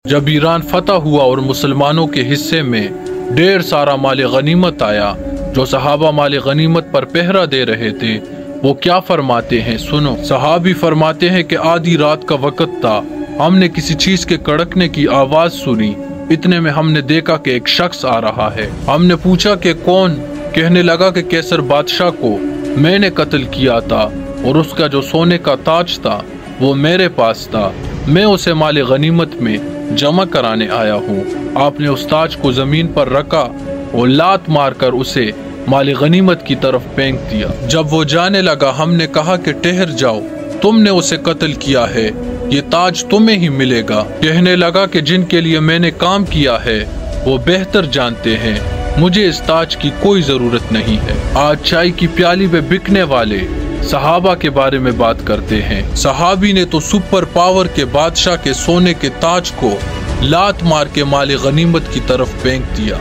جب ایران فتح ہوا اور مسلمانوں کے حصے میں ڈھیر سارا مال غنیمت آیا، جو صحابہ مال غنیمت پر پہرا دے رہے تھے وہ کیا فرماتے ہیں سنو۔ صحابی فرماتے ہیں کہ آدھی رات کا وقت تھا، ہم نے کسی چیز کے کڑکنے کی آواز سنی، اتنے میں ہم نے دیکھا کہ ایک شخص آ رہا ہے۔ ہم نے پوچھا کہ کون؟ کہنے لگا کہ کیسر بادشاہ کو میں نے قتل کیا تھا اور اس کا جو سونے کا تاج تھا وہ میرے پاس تھا، میں اسے مال غنیمت میں جمع کرانے آیا ہوں۔ آپ نے اس تاج کو زمین پر رکھا اور لات مار کر اسے مال غنیمت کی طرف پھینک دیا۔ جب وہ جانے لگا ہم نے کہا کہ ٹھہر جاؤ، تم نے اسے قتل کیا ہے، یہ تاج تمہیں ہی ملے گا۔ کہنے لگا کہ جن کے لیے میں نے کام کیا ہے وہ بہتر جانتے ہیں، مجھے اس تاج کی کوئی ضرورت نہیں ہے۔ آج چائے کی پیالی میں بکنے والے صحابہ کے بارے میں بات کرتے ہیں۔ صحابی نے تو سپر پاور کے بادشاہ کے سونے کے تاج کو لات مار کے مال غنیمت کی طرف پھینک دیا۔